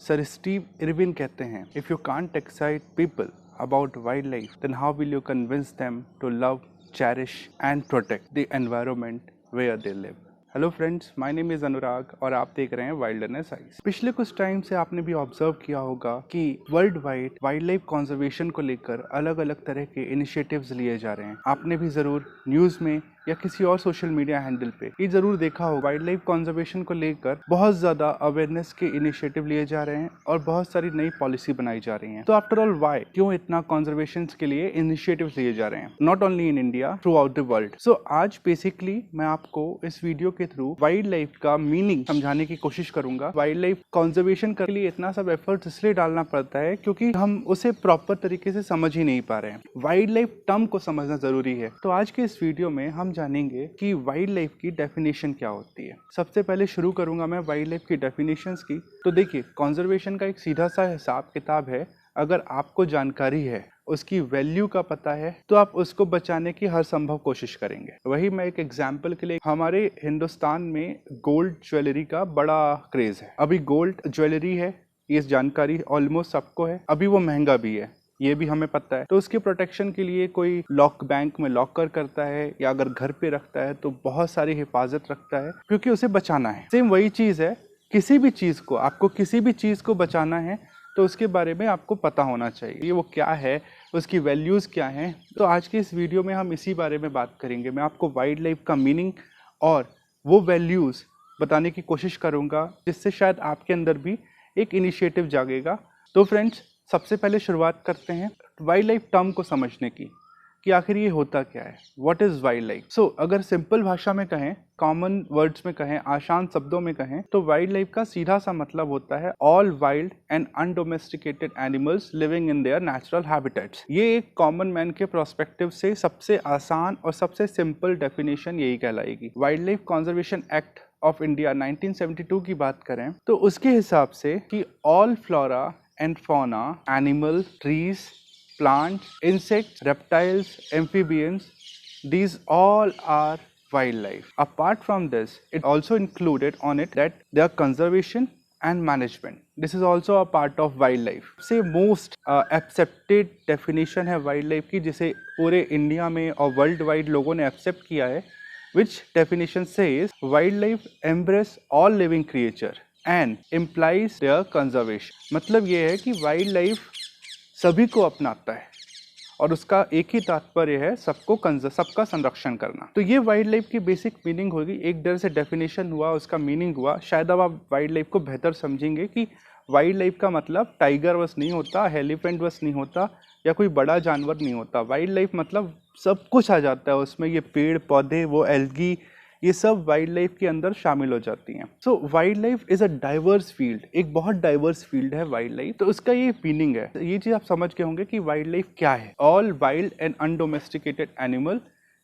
Sir Steve Irwin कहते हैं, if you can't excite people about wildlife, then how will you convince them to love, cherish and protect the environment where they live? Hello friends, my name is Anurag और आप देख रहे हैं wildness eyes. पिछले कुछ time से आपने भी ऑब्जर्व किया होगा कि world wide wild life conservation को लेकर अलग अलग तरह के इनिशिएटिव्स लिए जा रहे हैं। आपने भी ज़रूर न्यूज़ में या किसी और सोशल मीडिया हैंडल पे ये जरूर देखा हो, वाइल्ड लाइफ कंजर्वेशन को लेकर बहुत ज़्यादा अवेयरनेस के इनिशिएटिव लिए जा रहे हैं और बहुत सारी नई पॉलिसी बनाई जा रही हैं। तो आफ्टर ऑल वाई, क्यों इतना कंजर्वेशन के लिए इनिशिएटिव्स लिए जा रहे हैं, not only in India, throughout the world. So आज बेसिकली मैं आपको इस वीडियो के थ्रू वाइल्ड लाइफ का मीनिंग समझाने की कोशिश करूंगा। वाइल्ड लाइफ कंजर्वेशन के लिए इतना सब एफर्ट इसलिए डालना पड़ता है क्योंकि हम उसे प्रॉपर तरीके से समझ ही नहीं पा रहे हैं। वाइल्ड लाइफ टर्म को समझना जरूरी है। तो आज के इस वीडियो में हम जानेंगे कि वाइल्ड लाइफ की डेफिनेशन क्या होती है। सबसे पहले शुरू करूंगा मैं वाइल्ड लाइफ की डेफिनेशंस की। तो देखिए, कंजर्वेशन का एक सीधा सा हिसाब किताब है। अगर आपको जानकारी है, उसकी वैल्यू का पता है, तो आप उसको बचाने की हर संभव कोशिश करेंगे। वही मैं एक एग्जांपल के लिए, हमारे हिंदुस्तान में गोल्ड ज्वेलरी का बड़ा क्रेज है। अभी गोल्ड ज्वेलरी है, ये जानकारी ऑलमोस्ट सबको है। अभी वो महंगा भी है, ये भी हमें पता है। तो उसके प्रोटेक्शन के लिए कोई लॉक बैंक में लॉकर करता है या अगर घर पे रखता है तो बहुत सारी हिफाजत रखता है क्योंकि उसे बचाना है। सेम वही चीज़ है, किसी भी चीज़ को, आपको किसी भी चीज़ को बचाना है तो उसके बारे में आपको पता होना चाहिए, वो क्या है, उसकी वैल्यूज़ क्या हैं। तो आज के इस वीडियो में हम इसी बारे में बात करेंगे। मैं आपको वाइल्ड लाइफ का मीनिंग और वो वैल्यूज़ बताने की कोशिश करूँगा जिससे शायद आपके अंदर भी एक इनिशिएटिव जागेगा। तो फ्रेंड्स, सबसे पहले शुरुआत करते हैं वाइल्ड लाइफ टर्म को समझने की कि आखिर ये होता क्या है। What is wildlife? So अगर सिंपल भाषा में कहें, कॉमन वर्ड्स में कहें, आसान शब्दों में कहें, तो वाइल्ड लाइफ का सीधा सा मतलब होता है all wild and undomesticated animals living in their natural habitats. ये एक कॉमन मैन के प्रोस्पेक्टिव से सबसे आसान और सबसे सिंपल डेफिनेशन यही कहलाएगी। Wildlife conservation act of India 1972 की बात करें तो उसके हिसाब से कि all flora and fauna, animals, trees, plants, insects, reptiles, amphibians, these all are wildlife. Apart from this, it also included on it that their conservation and management. This is also a part of wildlife. से most accepted definition है wildlife की, जिसे पूरे India में और world wide लोगों ने accept किया है, which definition says wildlife embrace all living creature and implies their conservation। मतलब ये है कि वाइल्ड लाइफ सभी को अपनाता है और उसका एक ही तात्पर्य है सबका संरक्षण करना। तो ये वाइल्ड लाइफ की बेसिक मीनिंग होगी। एक डर से डेफिनेशन हुआ, उसका मीनिंग हुआ। शायद अब आप वाइल्ड लाइफ को बेहतर समझेंगे कि वाइल्ड लाइफ का मतलब टाइगर बस नहीं होता, एलिफेंट बस नहीं होता या कोई बड़ा जानवर नहीं होता। वाइल्ड लाइफ मतलब सब कुछ आ जाता है उसमें। ये पेड़ पौधे, वो एल्गी, ये सब वाइल्ड लाइफ के अंदर शामिल हो जाती हैं। So wildlife is a diverse field, एक बहुत डाइवर्स फील्ड है वाइल्ड लाइफ। तो उसका ये मीनिंग है, ये चीज आप समझ के होंगे कि वाइल्ड लाइफ क्या है। All wild and undomesticated animal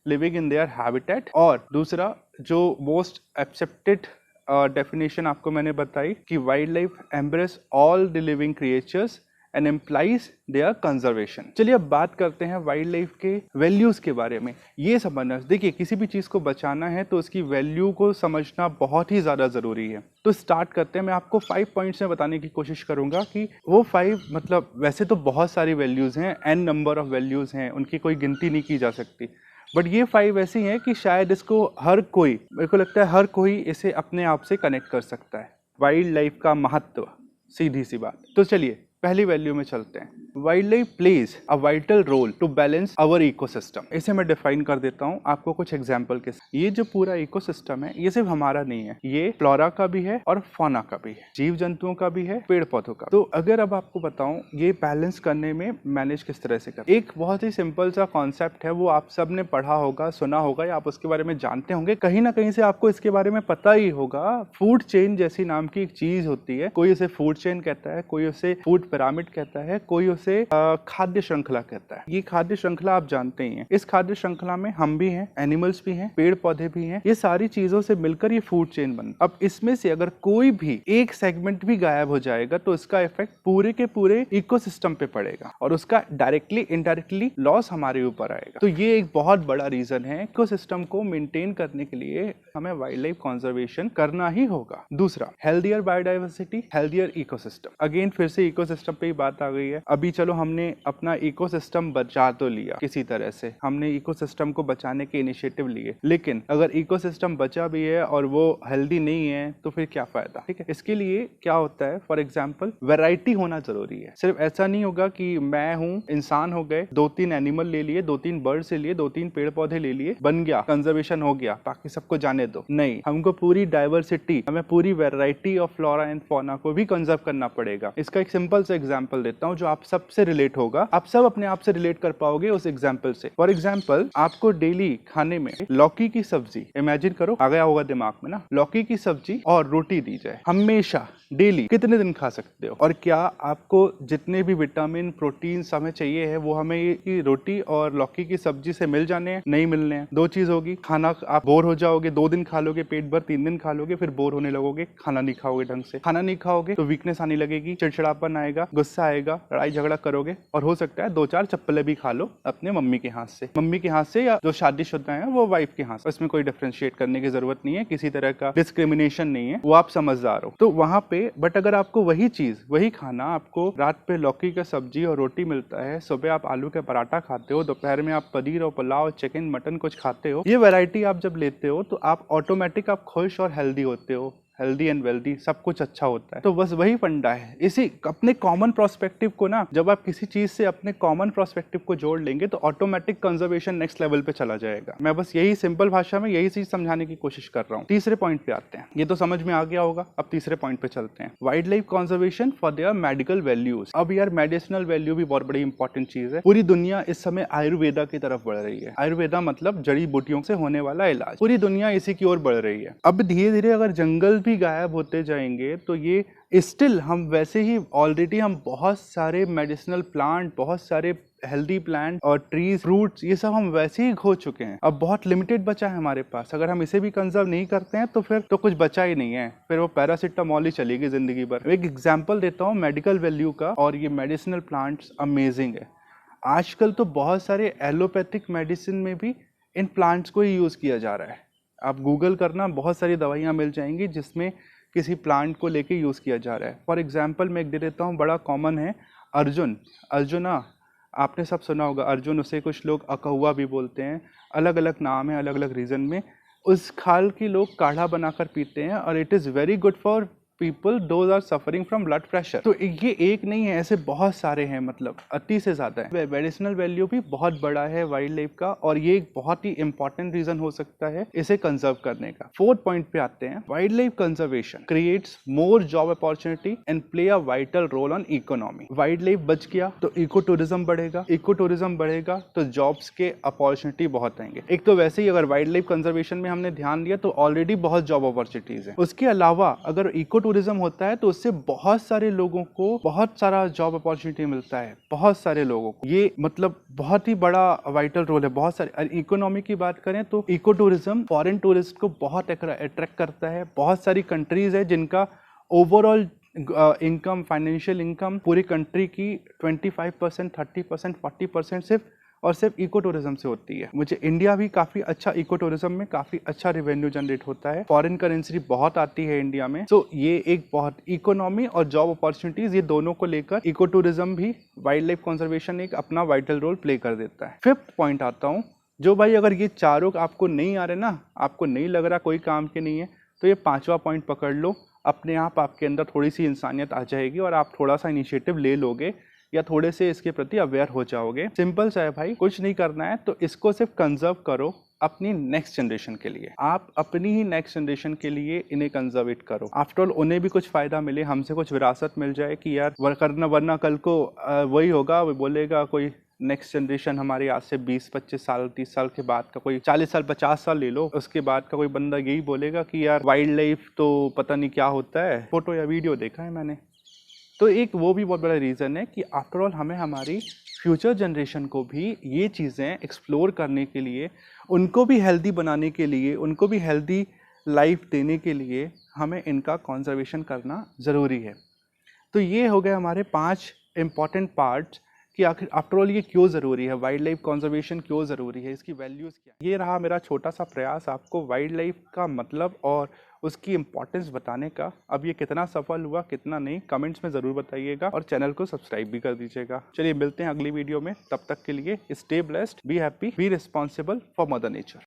living in their habitat. और दूसरा जो मोस्ट एक्सेप्टेड डेफिनेशन आपको मैंने बताई कि wildlife embrace all the living creatures and employs their conservation. चलिए अब बात करते हैं वाइल्ड लाइफ के वैल्यूज के बारे में। ये समझना, देखिए, किसी भी चीज़ को बचाना है तो उसकी वैल्यू को समझना बहुत ही ज़्यादा ज़रूरी है। तो स्टार्ट करते हैं। मैं आपको 5 पॉइंट्स में बताने की कोशिश करूंगा कि वो 5, मतलब वैसे तो बहुत सारी वैल्यूज़ हैं, n नंबर ऑफ वैल्यूज़ हैं, उनकी कोई गिनती नहीं की जा सकती, बट ये 5 ऐसी हैं कि शायद इसको हर कोई, मेरे को लगता है हर कोई इसे अपने आप से कनेक्ट कर सकता है। वाइल्ड लाइफ का महत्व, सीधी सी बात। तो चलिए पहली वैल्यू में चलते हैं। Wildlife plays a vital role to balance our ecosystem. इसे मैं डिफाइन कर देता हूँ आपको कुछ एग्जांपल के साथ। ये जो पूरा इकोसिस्टम है, ये सिर्फ हमारा नहीं है, ये फ्लोरा का भी है और फौना का भी है, जीव जंतुओं का भी है, पेड़ पौधों का। तो अगर अब आपको बताऊं ये बैलेंस करने में मैनेज किस तरह से कर, एक बहुत ही सिंपल सा कॉन्सेप्ट है, वो आप सब ने पढ़ा होगा, सुना होगा या आप उसके बारे में जानते होंगे। कहीं ना कहीं से आपको इसके बारे में पता ही होगा। फूड चेन जैसी नाम की एक चीज होती है। कोई उसे फूड चेन कहता है, कोई उसे फूड पिरामिड कहता है, कोई उसे खाद्य श्रृंखला कहता है। ये खाद्य श्रृंखला आप जानते ही हैं। इस खाद्य श्रृंखला में हम भी हैं, एनिमल्स भी हैं, पेड़ पौधे भी हैं। ये सारी चीजों से मिलकर ये फूड चेन बनता है। अब इसमें से अगर कोई भी एक सेगमेंट भी गायब हो जाएगा तो इसका इफेक्ट पूरे के पूरे इकोसिस्टम पे पड़ेगा और उसका डायरेक्टली इनडायरेक्टली लॉस हमारे ऊपर आएगा। तो ये एक बहुत बड़ा रीजन है, इकोसिस्टम को मेंटेन करने के लिए हमें वाइल्ड लाइफ कंजर्वेशन करना ही होगा। दूसरा, healthier biodiversity, healthier ecosystem. Again फिर से इकोसिस्टम पे ही बात आ गई है। अभी चलो हमने अपना इकोसिस्टम बचा तो लिया, किसी तरह से हमने इकोसिस्टम को बचाने के इनिशिएटिव लिए, लेकिन अगर इकोसिस्टम बचा भी है और वो हेल्दी नहीं है तो फिर क्या फायदा। ठीक है, इसके लिए क्या होता है, फॉर एग्जाम्पल वैरायटी होना जरूरी है। सिर्फ ऐसा नहीं होगा कि मैं हूँ, इंसान हो गए, 2-3 एनिमल ले लिए, 2-3 बर्ड्स ले लिए, 2-3 पेड़ पौधे ले लिए, बन गया, कंजर्वेशन हो गया, बाकी सबको जाने दो। नहीं, हमको पूरी डाइवर्सिटी, हमें पूरी variety of flora and fauna को भी कंजर्व करना पड़ेगा। इसका एक सिंपल सा एग्जांपल देता हूँ जो आप सबसे रिलेट होगा, आप सब अपने आप से रिलेट कर पाओगे उस एग्जांपल से। फॉर एग्जांपल, आपको डेली खाने में लौकी की सब्जी, इमेजिन करो, आ गया होगा दिमाग में ना, लौकी की सब्जी और रोटी दी जाए हमेशा डेली, कितने दिन खा सकते हो? और क्या आपको जितने भी विटामिन प्रोटीन हमें चाहिए है वो हमें ये रोटी और लौकी की सब्जी से मिल जाने हैं? नहीं मिलने हैं। दो चीज होगी, खाना आप बोर हो जाओगे, 2 दिन खा लोगे पेट भर, 3 दिन खा लोगे, फिर बोर होने लगोगे, खाना नहीं खाओगे ढंग से। खाना नहीं खाओगे तो वीकनेस आने लगेगी, चिड़चिड़ापन आएगा, गुस्सा आएगा, लड़ाई झगड़ा करोगे और हो सकता है 2-4 चप्पलें भी खा लो अपने मम्मी के हाथ से, या जो शादीशुदा है वो वाइफ के हाथ से। इसमें कोई डिफरेंशिएट करने की जरूरत नहीं है, किसी तरह का डिस्क्रिमिनेशन नहीं है, वो आप समझदार हो। तो वहां पे बट अगर आपको वही चीज, वही खाना आपको रात पे लौकी का सब्जी और रोटी मिलता है, सुबह आप आलू का पराठा खाते हो, दोपहर में आप पनीर और पुलाव, चिकन, मटन कुछ खाते हो, ये वैरायटी आप जब लेते हो तो आप ऑटोमेटिक आप खुश और हेल्दी होते हो, हेल्दी एंड वेल्दी, सब कुछ अच्छा होता है। तो बस वही फंडा है। इसी अपने कॉमन प्रोस्पेक्टिव को ना, जब आप किसी चीज से अपने कॉमन प्रोस्पेक्टिव को जोड़ लेंगे तो ऑटोमेटिक कंजर्वेशन नेक्स्ट लेवल पे चला जाएगा। मैं बस यही सिंपल भाषा में यही चीज समझाने की कोशिश कर रहा हूँ। तीसरे पॉइंट पे आते हैं, ये तो समझ में आ गया होगा, अब तीसरे पॉइंट पे चलते हैं, wildlife conservation for their medical values. अब यार मेडिसिनल वैल्यू भी बहुत बड़ी इंपॉर्टेंट चीज है। पूरी दुनिया इस समय आयुर्वेदा की तरफ बढ़ रही है। आयुर्वेदा मतलब जड़ी बूटियों से होने वाला इलाज, पूरी दुनिया इसी की ओर बढ़ रही है। अब धीरे धीरे अगर जंगल भी गायब होते जाएंगे तो ये स्टिल हम वैसे ही ऑलरेडी हम बहुत सारे मेडिसिनल प्लांट, बहुत सारे हेल्दी प्लांट और ट्रीज, फ्रूट्स, ये सब हम वैसे ही खो चुके हैं। अब बहुत लिमिटेड बचा है हमारे पास। अगर हम इसे भी कंजर्व नहीं करते हैं तो फिर तो कुछ बचा ही नहीं है, फिर वो पैरासिटामोल ही चलेगी जिंदगी भर। एक एग्जांपल देता हूँ मेडिकल वैल्यू का, और ये मेडिसिनल प्लांट्स अमेजिंग है। आजकल तो बहुत सारे एलोपैथिक मेडिसिन में भी इन प्लांट्स को ही यूज किया जा रहा है। आप गूगल करना, बहुत सारी दवाइयाँ मिल जाएंगी जिसमें किसी प्लांट को लेके यूज़ किया जा रहा है। फॉर एग्जांपल मैं एक दे देता हूँ, बड़ा कॉमन है अर्जुना, आपने सब सुना होगा अर्जुन, उसे कुछ लोग अकहुआ भी बोलते हैं, अलग अलग नाम है अलग अलग रीजन में। उस खाल की लोग काढ़ा बनाकर पीते हैं और it is very good for people those are suffering from blood pressure. तो ये एक नहीं है, ऐसे बहुत सारे हैं, मतलब अति से ज्यादा है। मेडिसिनल वैल्यू भी बहुत बड़ा है वाइल्ड लाइफ का, और ये एक बहुत ही इंपॉर्टेंट रीजन हो सकता है इसे कंजर्व करने का। फोर्थ पॉइंट पे आते हैं, wildlife conservation creates more job opportunity and play a vital roll on economy. Wild life बच गया तो इको टूरिज्म बढ़ेगा, इको टूरिज्म बढ़ेगा तो जॉब्स के अपॉर्चुनिटी बहुत आएंगे। एक तो वैसे ही अगर वाइल्ड लाइफ कंजर्वेशन में हमने ध्यान दिया तो ऑलरेडी बहुत जॉब अपॉर्चुनिटीज है। उसके अलावा अगर इको टूरिज्म होता है तो उससे बहुत सारे लोगों को बहुत सारा जॉब अपॉर्चुनिटी मिलता है, बहुत सारे लोगों को। ये मतलब बहुत ही बड़ा वाइटल रोल है। बहुत सारे इकोनॉमी की बात करें तो इको टूरिज्म फॉरेन टूरिस्ट को बहुत अट्रैक्ट करता है। बहुत सारी कंट्रीज है जिनका ओवरऑल इनकम, फाइनेंशियल इनकम पूरी कंट्री की 25%, 30%, 40% सिर्फ इको टूरिज्म से होती है। मुझे इंडिया भी काफी अच्छा इको टूरिज्म में काफी अच्छा रेवेन्यू जनरेट होता है, फॉरेन करेंसी बहुत आती है इंडिया में। तो ये एक बहुत इकोनॉमी और जॉब अपॉर्चुनिटीज, ये दोनों को लेकर इको टूरिज्म भी वाइल्ड लाइफ कंजर्वेशन एक अपना वाइटल रोल प्ले कर देता है। फिफ्थ पॉइंट आता हूँ, जो भाई अगर ये चारों आपको नहीं आ रहे ना, आपको नहीं लग रहा कोई काम के नहीं है, तो ये 5वां पॉइंट पकड़ लो। अपने आप आपके अंदर थोड़ी सी इंसानियत आ जाएगी और आप थोड़ा सा इनिशिएटिव ले लोगे या थोड़े से इसके प्रति अवेयर हो जाओगे। सिंपल सा है भाई, कुछ नहीं करना है तो इसको सिर्फ कंजर्व करो अपनी नेक्स्ट जनरेशन के लिए। आप अपनी ही नेक्स्ट जनरेशन के लिए इन्हें कंजर्वेट करो। आफ्टर ऑल उन्हें भी कुछ फायदा मिले, हमसे कुछ विरासत मिल जाए कि यार करना, वरना कल को वही होगा, वो बोलेगा कोई नेक्स्ट जनरेशन हमारे आज से 20-25 साल 30 साल के बाद का, कोई 40 साल 50 साल ले लो, उसके बाद का कोई बंदा यही बोलेगा कि यार वाइल्ड लाइफ तो पता नहीं क्या होता है। फोटो या वीडियो देखा है मैंने, तो एक वो भी बहुत बड़ा रीज़न है कि आफ्टर ऑल हमें हमारी फ्यूचर जनरेशन को भी ये चीज़ें एक्सप्लोर करने के लिए, उनको भी हेल्दी बनाने के लिए, उनको भी हेल्दी लाइफ देने के लिए हमें इनका कंजर्वेशन करना ज़रूरी है। तो ये हो गए हमारे 5 इम्पॉर्टेंट पार्ट्स कि आखिर आफ्टर ऑल ये क्यों ज़रूरी है, वाइल्ड लाइफ कंजर्वेशन क्यों ज़रूरी है, इसकी वैल्यूज़ क्या। ये रहा मेरा छोटा सा प्रयास आपको वाइल्ड लाइफ का मतलब और उसकी इम्पोर्टेंस बताने का। अब ये कितना सफल हुआ कितना नहीं, कमेंट्स में ज़रूर बताइएगा और चैनल को सब्सक्राइब भी कर दीजिएगा। चलिए मिलते हैं अगली वीडियो में, तब तक के लिए stay blessed, be happy, be responsible for mother nature.